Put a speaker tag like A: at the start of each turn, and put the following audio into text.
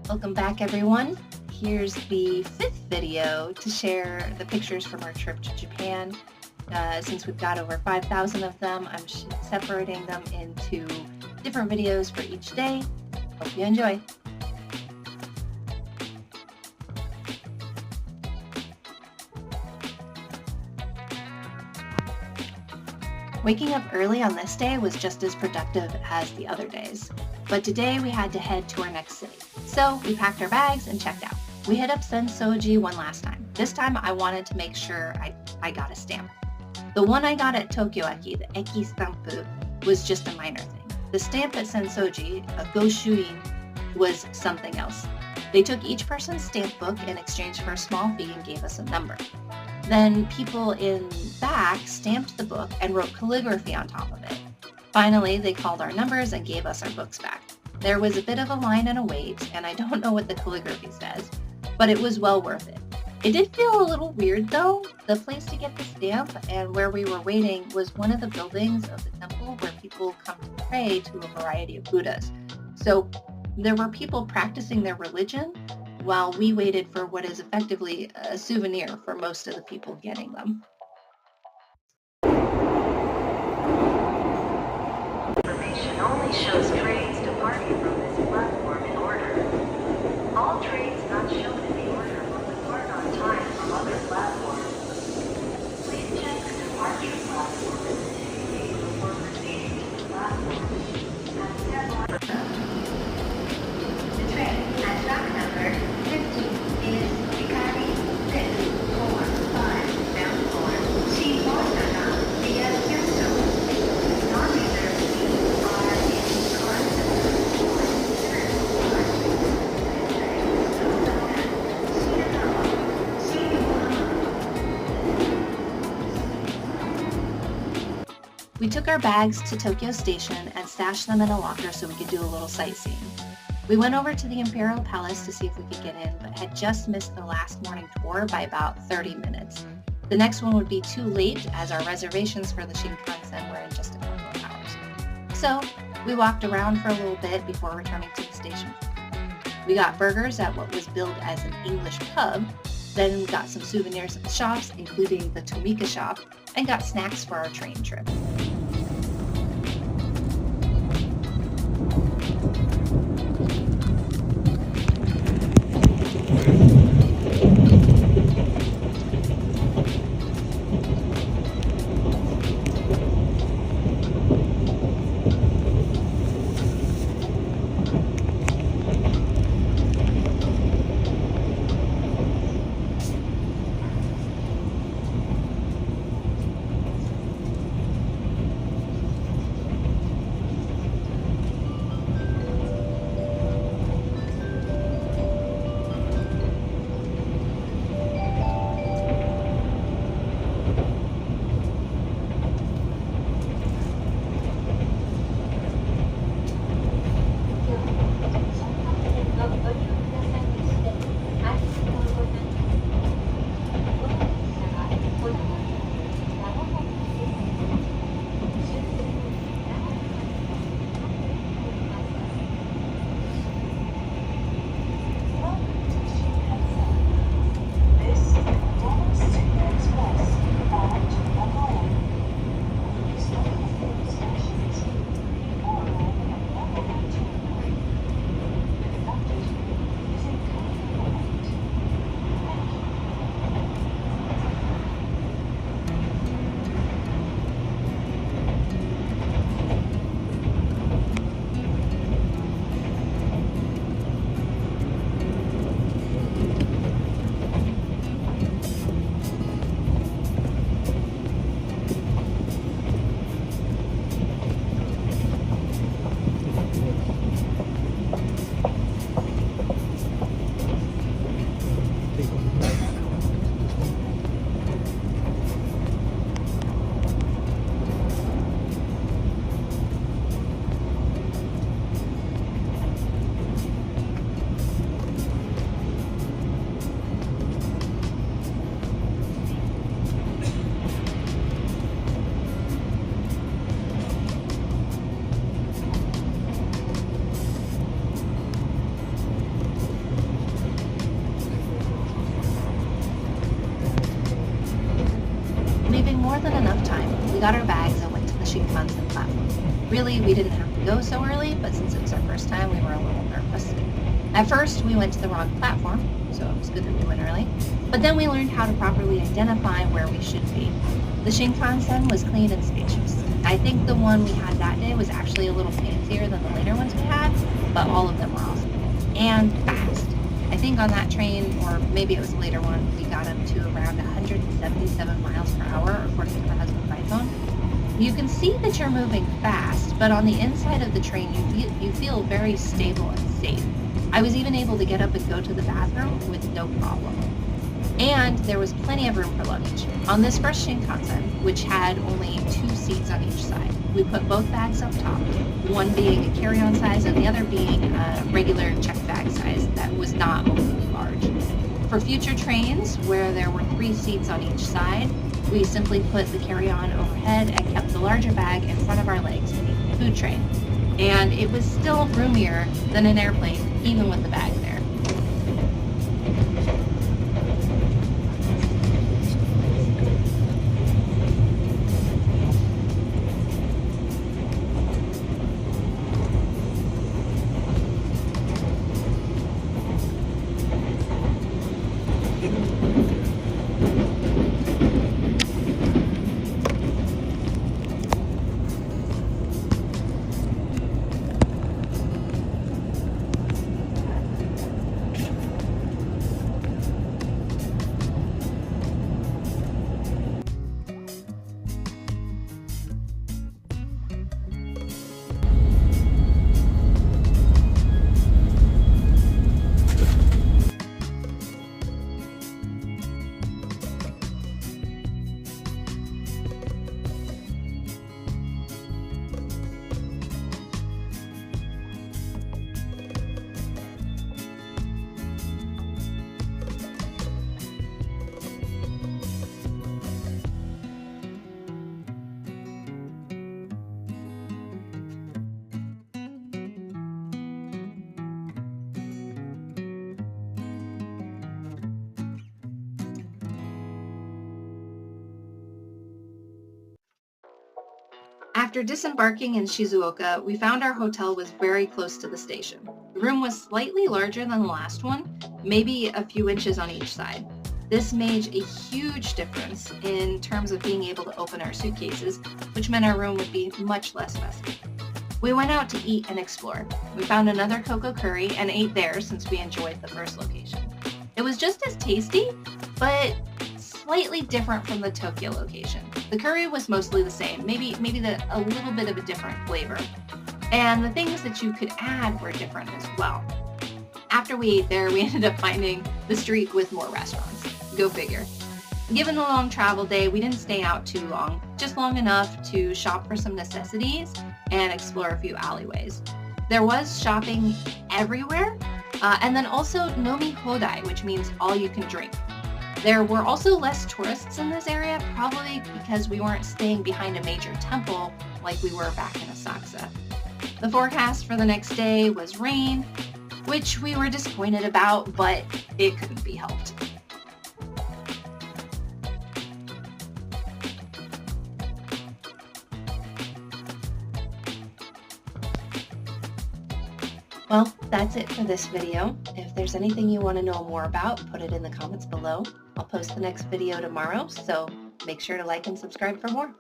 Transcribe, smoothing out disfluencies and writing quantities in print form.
A: Welcome back, everyone. Here's the fifth video to share the pictures from our trip to Japan. Since we've got over 5,000 of them, I'm separating them into different videos for each day. Hope you enjoy. Waking up early on this day was just as productive as the other days, but today we had to head to our next city. So we packed our bags and checked out. We hit up Sensouji one last time. This time I wanted to make sure I got a stamp. The one I got at Tokyo Eki, the Eki stampu, was just a minor thing. The stamp at Sensouji, a goshuin, was something else. They took each person's stamp book in exchange for a small fee and gave us a number. Then people in back stamped the book and wrote calligraphy on top of it. Finally, they called our numbers and gave us our books back. There was a bit of a line and a wait, and I don't know what the calligraphy says, but it was well worth it. It did feel a little weird though. The place to get the stamp and where we were waiting was one of the buildings of the temple where people come to pray to a variety of Buddhas. So there were people practicing their religion while we waited for what is effectively a souvenir for most of the people getting them.
B: Information only shows trains departing from this platform in order. All trains not shown in the order will depart on time from other platforms. Please check the departure platform and the ticketing before proceeding to the platform. The train at track number 15 is Hikari 645 bound for Shizuoka via Kyoto. Non-reserved seats are in cars number 1, 2, 3, 4, 5, 6, 7, 8, 9, 10, 11, 12.
A: We took our bags to Tokyo Station and stashed them in a locker so we could do a little sightseeing. We went over to the Imperial Palace to see if we could get in, but had just missed the last morning tour by about 30 minutes. The next one would be too late as our reservations for the Shinkansen were in just a couple of hours. So we walked around for a little bit before returning to the station. We got burgers at what was billed as an English pub, then got some souvenirs at the shops, including the Tomika shop, and got snacks for our train trip. Luckily, we didn't have to go so early, but since it was our first time, we were a little nervous. At first, we went to the wrong platform, so it was good that we went early, but then we learned how to properly identify where we should be. The Shinkansen was clean and spacious. I think the one we had that day was actually a little fancier than the later ones we had, but all of them were awesome. And fast. I think on that train, or maybe it was a later one, we got up to around 177 miles per hour, according to my husband's iPhone. You can see that you're moving fast, but on the inside of the train, you feel very stable and safe. I was even able to get up and go to the bathroom with no problem. And there was plenty of room for luggage. On this first Shinkansen, which had only 2 seats on each side, we put both bags up top, one being a carry-on size and the other being a regular checked bag size that was not overly large. For future trains, where there were 3 seats on each side, we simply put the carry-on overhead and kept the larger bag in front of our legs beneath the food tray. And it was still roomier than an airplane, even with the bag there. After disembarking in Shizuoka, we found our hotel was very close to the station. The room was slightly larger than the last one, maybe a few inches on each side. This made a huge difference in terms of being able to open our suitcases, which meant our room would be much less messy. We went out to eat and explore. We found another Coco Curry and ate there since we enjoyed the first location. It was just as tasty, but slightly different from the Tokyo location. The curry was mostly the same, maybe a little bit of a different flavor. And the things that you could add were different as well. After we ate there, we ended up finding the street with more restaurants. Go figure. Given the long travel day, we didn't stay out too long, just long enough to shop for some necessities and explore a few alleyways. There was shopping everywhere, and then also nomihoudai, which means all you can drink. There were also less tourists in this area, probably because we weren't staying behind a major temple like we were back in Asakusa. The forecast for the next day was rain, which we were disappointed about, but it couldn't be helped. Well, that's it for this video. If there's anything you want to know more about, put it in the comments below. I'll post the next video tomorrow, so make sure to like and subscribe for more.